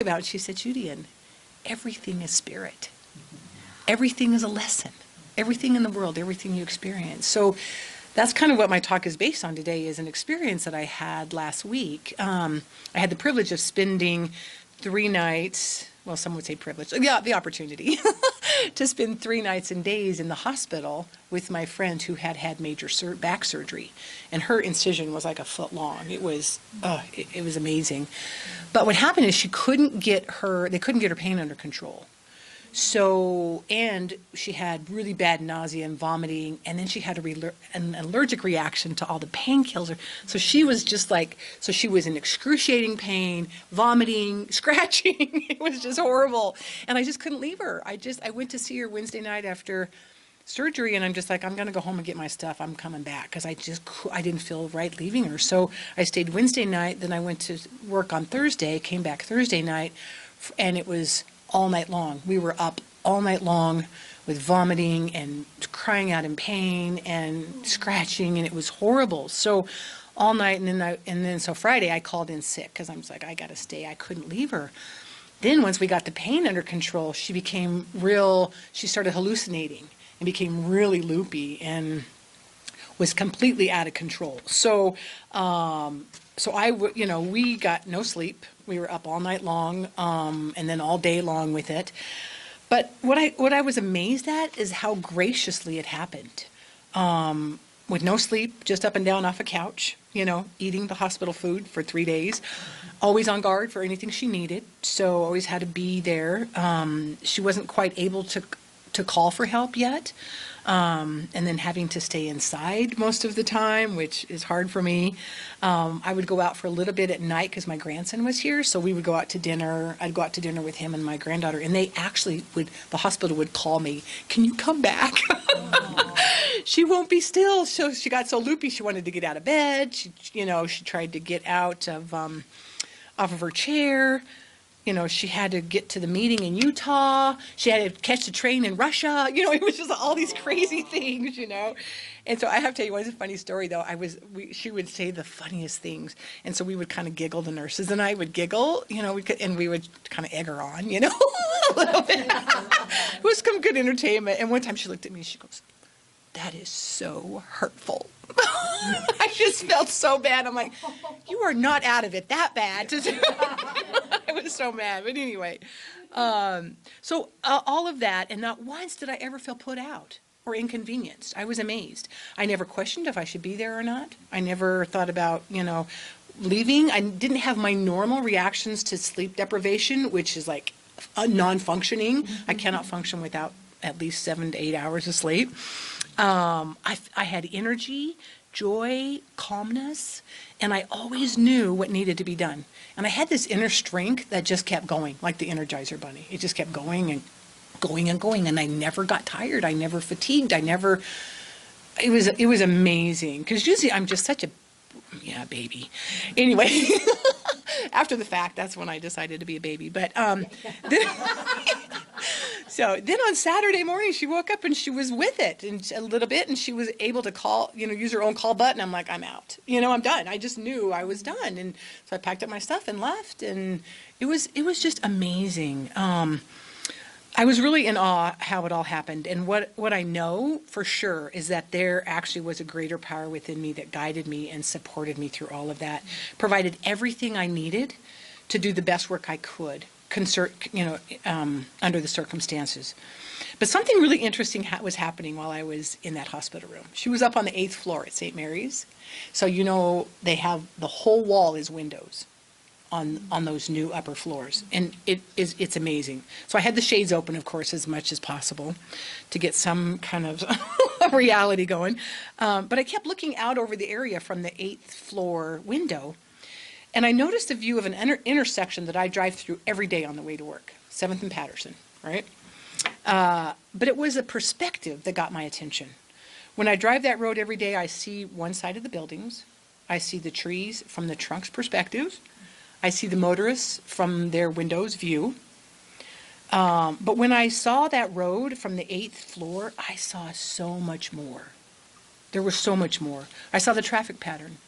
about it. She said, Judian, everything is spirit. Everything is a lesson. Everything in the world, everything you experience. So that's kind of what my talk is based on today, is an experience that I had last week. I had the privilege of spending 3 nights, well, some would say privilege, yeah, the opportunity to spend 3 nights and days in the hospital with my friend who had had major back surgery. And her incision was like a foot long. It was amazing. But what happened is they couldn't get her pain under control. So, and she had really bad nausea and vomiting, and then she had an allergic reaction to all the painkillers. So she was just like, so she was in excruciating pain, vomiting, scratching. It was just horrible. And I just couldn't leave her. I went to see her Wednesday night after surgery, and I'm just like, I'm going to go home and get my stuff. I'm coming back, because I didn't feel right leaving her. So I stayed Wednesday night, then I went to work on Thursday, came back Thursday night, and it was all night long. We were up all night long with vomiting and crying out in pain and scratching, and it was horrible. So all night, and then so Friday I called in sick, because I'm just like, I got to stay. I couldn't leave her. Then once we got the pain under control, she started hallucinating and became really loopy and was completely out of control. So we got no sleep. We were up all night long, and then all day long with it. But what I was amazed at is how graciously it happened. With no sleep, just up and down off a couch, eating the hospital food for 3 days, always on guard for anything she needed. So always had to be there. She wasn't quite able to call for help yet. And then having to stay inside most of the time, which is hard for me. I would go out for a little bit at night because my grandson was here, so we would go out to dinner. I'd go out to dinner with him and my granddaughter, and they actually the hospital would call me, can you come back? She won't be still. So she got so loopy, she wanted to get out of bed. She tried to get out of off of her chair. She had to get to the meeting in Utah. She had to catch the train in Russia. It was just all these crazy things, And so I have to tell you, one funny story, though. She would say the funniest things. And so we would kind of giggle, the nurses and I would giggle, and we would kind of egg her on, a little bit. It was some good entertainment. And one time she looked at me, she goes, that is so hurtful. I just felt so bad. I'm like, you are not out of it that bad. I was so mad. But anyway, so all of that, and not once did I ever feel put out or inconvenienced. I was amazed. I never questioned if I should be there or not. I never thought about, leaving. I didn't have my normal reactions to sleep deprivation, which is like non-functioning. I cannot function without at least 7 to 8 hours of sleep. I had energy, joy, calmness, and I always knew what needed to be done. And I had this inner strength that just kept going, like the Energizer Bunny. It just kept going and going and going, and I never got tired. I never fatigued. It was amazing, because usually I'm just such a baby. Anyway, after the fact, that's when I decided to be a baby. But so then on Saturday morning, she woke up and she was with it and a little bit, and she was able to call, use her own call button. I'm like, I'm out. I'm done. I just knew I was done. And so I packed up my stuff and left, and it was just amazing. I was really in awe how it all happened. And what I know for sure is that there actually was a greater power within me that guided me and supported me through all of that, provided everything I needed to do the best work I could, under the circumstances. But something really interesting was happening while I was in that hospital room. She was up on the 8th floor at St. Mary's. So, they have the whole wall is windows on those new upper floors, and it's amazing. So I had the shades open, of course, as much as possible to get some kind of reality going. But I kept looking out over the area from the 8th floor window, and I noticed a view of an intersection that I drive through every day on the way to work, 7th and Patterson, right? But it was a perspective that got my attention. When I drive that road every day, I see one side of the buildings. I see the trees from the trunk's perspective. I see the motorists from their windows view. But when I saw that road from the 8th floor, I saw so much more. There was so much more. I saw the traffic pattern.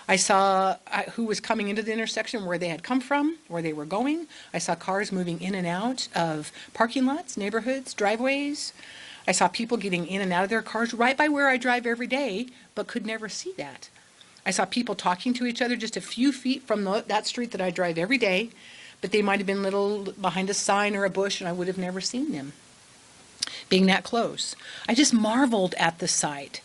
I saw who was coming into the intersection, where they had come from, where they were going. I saw cars moving in and out of parking lots, neighborhoods, driveways. I saw people getting in and out of their cars right by where I drive every day, but could never see that. I saw people talking to each other just a few feet from that street that I drive every day, but they might have been little behind a sign or a bush, and I would have never seen them being that close. I just marveled at the sight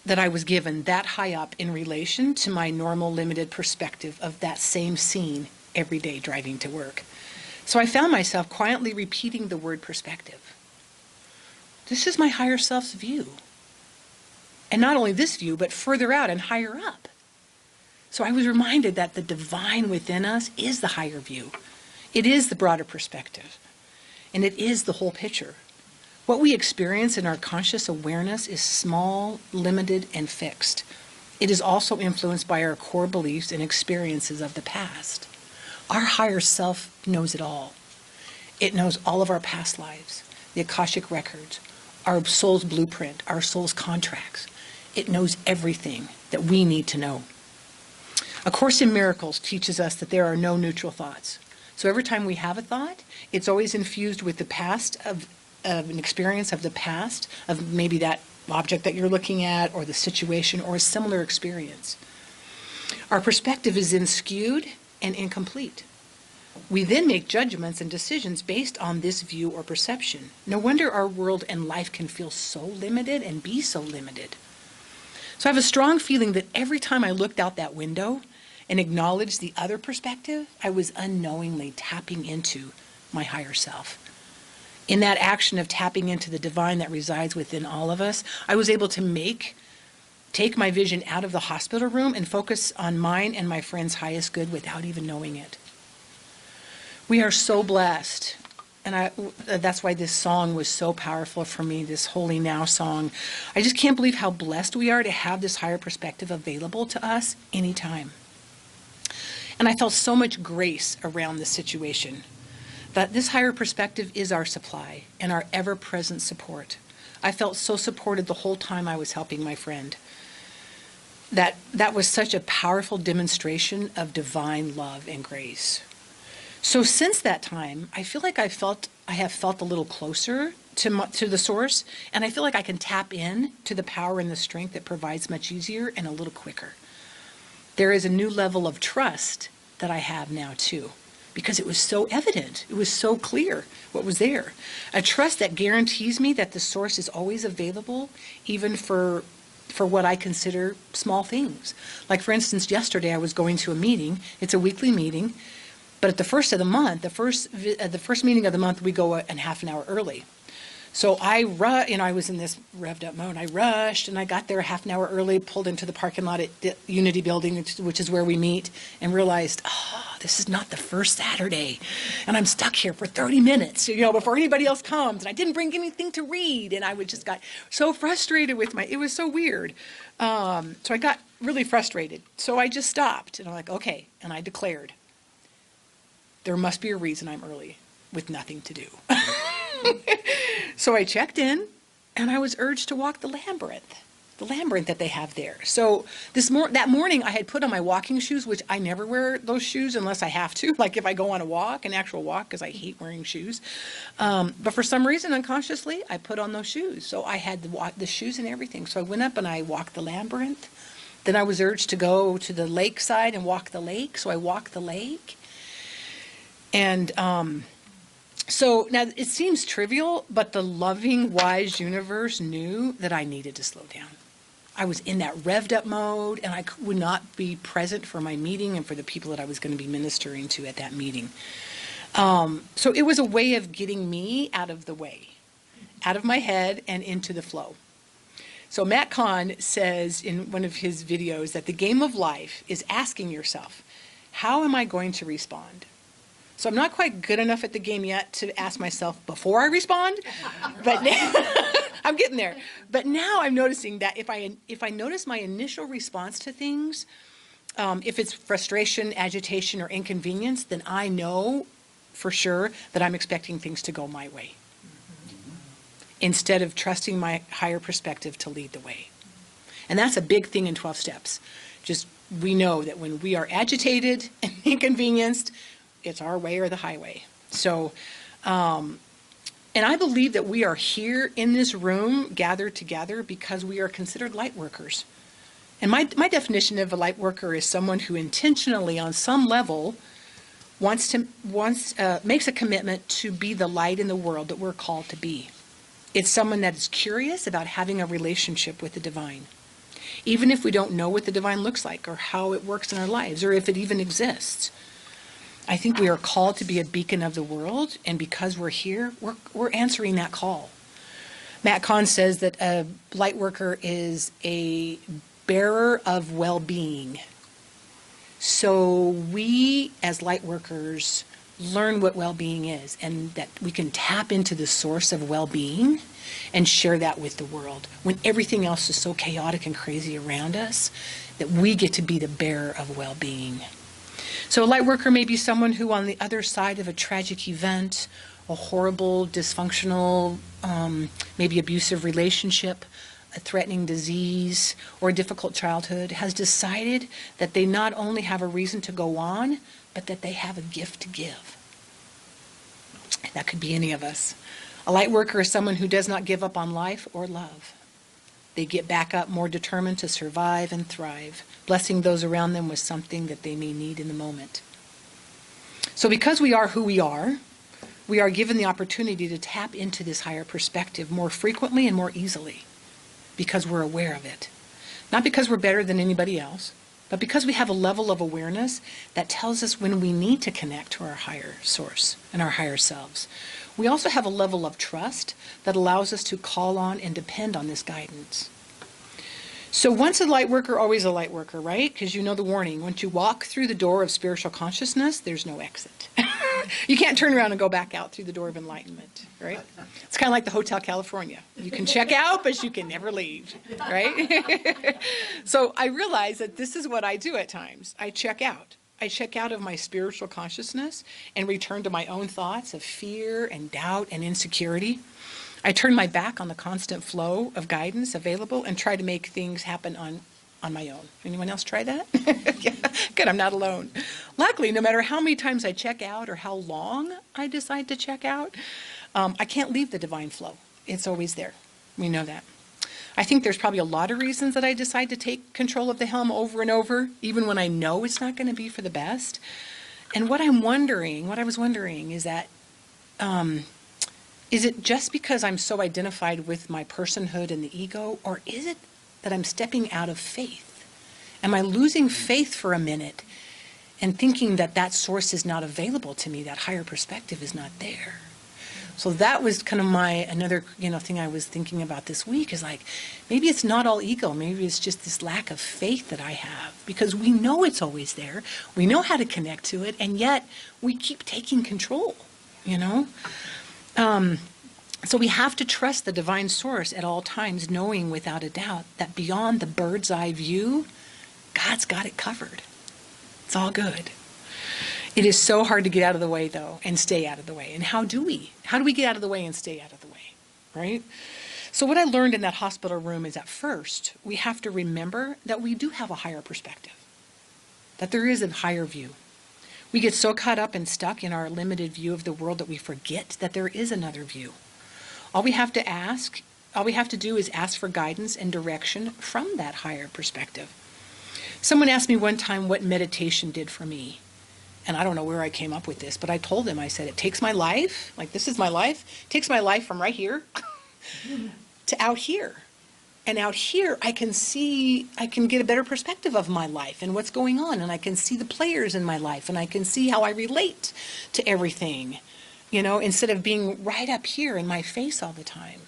that I was given that high up in relation to my normal limited perspective of that same scene every day driving to work. So I found myself quietly repeating the word perspective. This is my higher self's view. And not only this view, but further out and higher up. So I was reminded that the divine within us is the higher view. It is the broader perspective. And it is the whole picture. What we experience in our conscious awareness is small, limited, and fixed. It is also influenced by our core beliefs and experiences of the past. Our higher self knows it all. It knows all of our past lives, the Akashic records, our soul's blueprint, our soul's contracts. It knows everything that we need to know. A Course in Miracles teaches us that there are no neutral thoughts. So every time we have a thought, it's always infused with the past of an experience of the past, of maybe that object that you're looking at, or the situation, or a similar experience. Our perspective is then skewed and incomplete. We then make judgments and decisions based on this view or perception. No wonder our world and life can feel so limited and be so limited. So I have a strong feeling that every time I looked out that window and acknowledged the other perspective, I was unknowingly tapping into my higher self. In that action of tapping into the divine that resides within all of us, I was able to take my vision out of the hospital room and focus on mine and my friend's highest good without even knowing it. We are so blessed, and that's why this song was so powerful for me, this Holy Now song. I just can't believe how blessed we are to have this higher perspective available to us anytime. And I felt so much grace around the situation. That this higher perspective is our supply and our ever-present support. I felt so supported the whole time I was helping my friend. That was such a powerful demonstration of divine love and grace. So since that time, I feel like I have felt a little closer to the source, and I feel like I can tap in to the power and the strength that provides much easier and a little quicker. There is a new level of trust that I have now too. Because it was so evident, it was so clear what was there. A trust that guarantees me that the source is always available, even for what I consider small things. Like for instance, yesterday I was going to a meeting. It's a weekly meeting, but at the first of the month, the first meeting of the month, we go a half an hour early. So I was in this revved up mode. I rushed and I got there a half an hour early, pulled into the parking lot at the Unity Building, which is where we meet, and realized, this is not the first Saturday. And I'm stuck here for 30 minutes, before anybody else comes. And I didn't bring anything to read. And I just got so frustrated with it was so weird. So I got really frustrated. So I just stopped and I'm like, okay. And I declared, there must be a reason I'm early with nothing to do. So I checked in, and I was urged to walk the labyrinth that they have there. So that morning, I had put on my walking shoes, which I never wear those shoes unless I have to, like if I go on an actual walk, because I hate wearing shoes. But for some reason, unconsciously, I put on those shoes. So I had the shoes and everything. So I went up and I walked the labyrinth. Then I was urged to go to the lakeside and walk the lake. So I walked the lake. And so now it seems trivial, but the loving, wise universe knew that I needed to slow down. I was in that revved up mode, and I would not be present for my meeting and for the people that I was going to be ministering to at that meeting. So it was a way of getting me out of the way, out of my head and into the flow. So Matt Kahn says in one of his videos that the game of life is asking yourself, how am I going to respond? So I'm not quite good enough at the game yet to ask myself before I respond, but now, I'm getting there. But now I'm noticing that if I notice my initial response to things, if it's frustration, agitation, or inconvenience, then I know for sure that I'm expecting things to go my way, instead of trusting my higher perspective to lead the way. And that's a big thing in 12 steps. Just we know that when we are agitated and inconvenienced, it's our way or the highway. So, and I believe that we are here in this room gathered together because we are considered light workers. And my definition of a light worker is someone who intentionally, on some level, makes a commitment to be the light in the world that we're called to be. It's someone that is curious about having a relationship with the divine, even if we don't know what the divine looks like or how it works in our lives or if it even exists. I think we are called to be a beacon of the world, and because we're here, we're answering that call. Matt Kahn says that a light worker is a bearer of well-being. So we, as light workers, learn what well-being is, and that we can tap into the source of well-being and share that with the world when everything else is so chaotic and crazy around us, that we get to be the bearer of well-being. So a light worker may be someone who, on the other side of a tragic event, a horrible, dysfunctional, maybe abusive relationship, a threatening disease, or a difficult childhood, has decided that they not only have a reason to go on, but that they have a gift to give. That could be any of us. A light worker is someone who does not give up on life or love. They get back up more determined to survive and thrive, blessing those around them with something that they may need in the moment. So because we are who we are given the opportunity to tap into this higher perspective more frequently and more easily, because we're aware of it. Not because we're better than anybody else, but because we have a level of awareness that tells us when we need to connect to our higher source and our higher selves. We also have a level of trust that allows us to call on and depend on this guidance. So once a light worker, always a light worker, right? Because you know the warning. Once you walk through the door of spiritual consciousness, there's no exit. You can't turn around and go back out through the door of enlightenment, right? It's kind of like the Hotel California. You can check out, but you can never leave, right? So I realize that this is what I do at times. I check out. I check out of my spiritual consciousness and return to my own thoughts of fear and doubt and insecurity. I turn my back on the constant flow of guidance available and try to make things happen on my own. Anyone else try that? Yeah, good, I'm not alone. Luckily, no matter how many times I check out or how long I decide to check out, I can't leave the divine flow. It's always there. We know that. I think there's probably a lot of reasons that I decide to take control of the helm over and over, even when I know it's not going to be for the best. And what I was wondering is that, is it just because I'm so identified with my personhood and the ego, or is it that I'm stepping out of faith? Am I losing faith for a minute and thinking that that source is not available to me, that higher perspective is not there? So that was kind of another thing I was thinking about this week, is like, maybe it's not all ego. Maybe it's just this lack of faith that I have, because we know it's always there. We know how to connect to it, and yet we keep taking control, So we have to trust the divine source at all times, knowing without a doubt that beyond the bird's eye view, God's got it covered. It's all good. It is so hard to get out of the way, though, and stay out of the way. And how do we? How do we get out of the way and stay out of the way, right? So what I learned in that hospital room is, at first, we have to remember that we do have a higher perspective, that there is a higher view. We get so caught up and stuck in our limited view of the world that we forget that there is another view. All we have to do is ask for guidance and direction from that higher perspective. Someone asked me one time what meditation did for me. And I don't know where I came up with this, but I told them, I said, it takes my life, like this is my life, it takes my life from right here to out here. And out here, I can get a better perspective of my life and what's going on. And I can see the players in my life, and I can see how I relate to everything, instead of being right up here in my face all the time.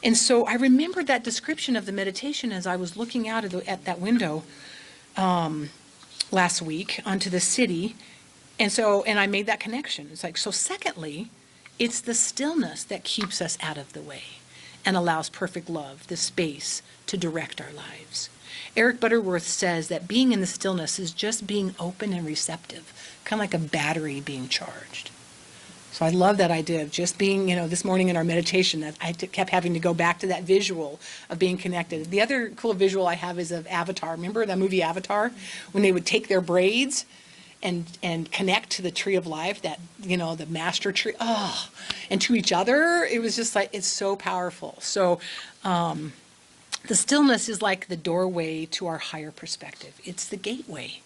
And so I remembered that description of the meditation as I was looking out at that window last week onto the city. And I made that connection. It's like, so secondly, it's the stillness that keeps us out of the way and allows perfect love the space to direct our lives. Eric Butterworth says that being in the stillness is just being open and receptive, kind of like a battery being charged. So I love that idea of just being, this morning in our meditation, that kept having to go back to that visual of being connected. The other cool visual I have is of Avatar. Remember that movie Avatar? When they would take their braids and connect to the tree of life, that, the master tree, and to each other. It was just like, it's so powerful. So the stillness is like the doorway to our higher perspective. It's the gateway.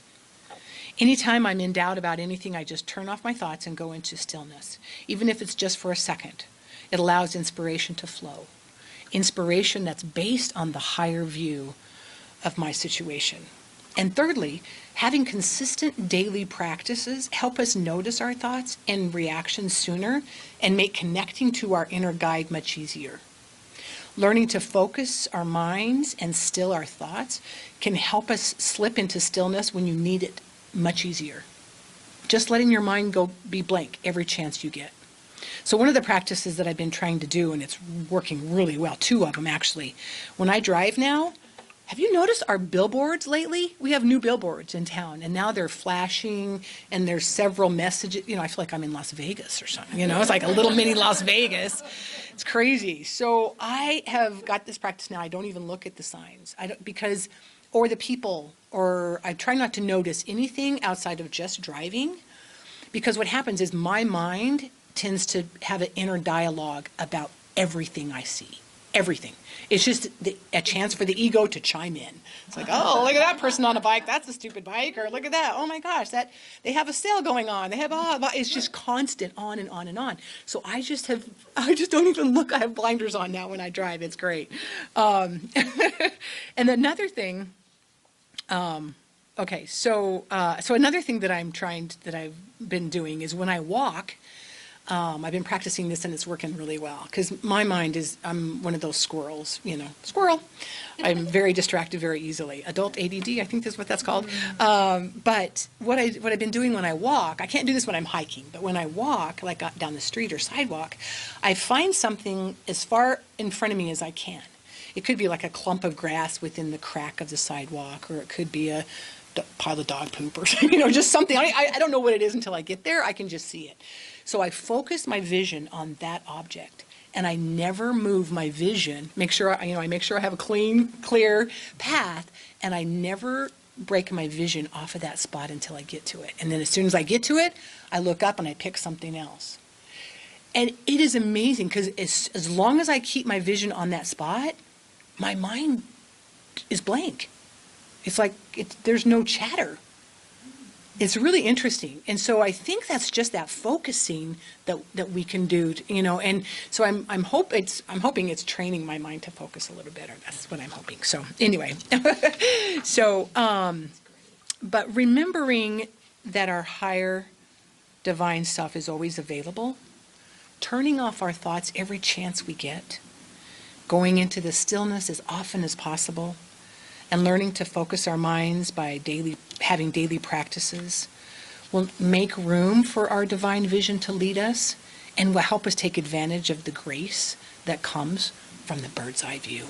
Anytime I'm in doubt about anything, I just turn off my thoughts and go into stillness, even if it's just for a second. It allows inspiration to flow. Inspiration that's based on the higher view of my situation. And thirdly, having consistent daily practices help us notice our thoughts and reactions sooner and make connecting to our inner guide much easier. Learning to focus our minds and still our thoughts can help us slip into stillness when you need it much easier. Just letting your mind go be blank every chance you get. So one of the practices that I've been trying to do, and it's working really well, 2 of them actually. When I drive now, have you noticed our billboards lately? We have new billboards in town, and now they're flashing, and there's several messages. I feel like I'm in Las Vegas or something. It's like a little mini Las Vegas. It's crazy. So I have got this practice now. I don't even look at the signs. Or the people, or I try not to notice anything outside of just driving, because what happens is my mind tends to have an inner dialogue about everything I see, everything. It's just a chance for the ego to chime in. It's like, oh, look at that person on a bike. That's a stupid bike. Or look at that. Oh my gosh, they have a sale going on. They have it's just constant on and on and on. So I just don't even look. I have blinders on now when I drive. It's great. And another thing. Okay, so another thing that I've been doing is when I walk, I've been practicing this and it's working really well, because my mind I'm one of those squirrels, squirrel. I'm very distracted very easily. Adult ADD, I think that's what that's called. But what I've been doing when I walk, I can't do this when I'm hiking, but when I walk, like down the street or sidewalk, I find something as far in front of me as I can. It could be like a clump of grass within the crack of the sidewalk, or it could be a pile of dog poop or just something. I don't know what it is until I get there. I can just see it. So I focus my vision on that object, and I never move my vision. I make sure I have a clear path, and I never break my vision off of that spot until I get to it. And then as soon as I get to it, I look up and I pick something else. And it is amazing, because as long as I keep my vision on that spot, my mind is blank. It's like there's no chatter. It's really interesting. And so I think that's just that focusing that we can do, and so I'm hoping it's training my mind to focus a little better. That's what I'm hoping. So anyway, but remembering that our higher divine self is always available, turning off our thoughts every chance we get, going into the stillness as often as possible, and learning to focus our minds by having daily practices will make room for our divine vision to lead us, and will help us take advantage of the grace that comes from the bird's eye view.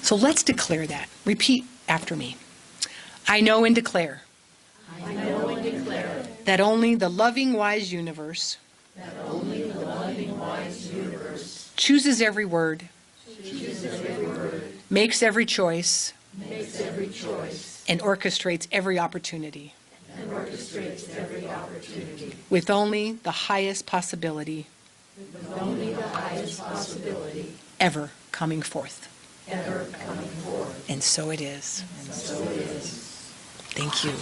So let's declare that. Repeat after me. I know and declare. I know and declare that only the loving, wise universe chooses every word, makes every choice, and orchestrates every opportunity, with only the highest possibility, ever coming forth. And so it is. Thank you.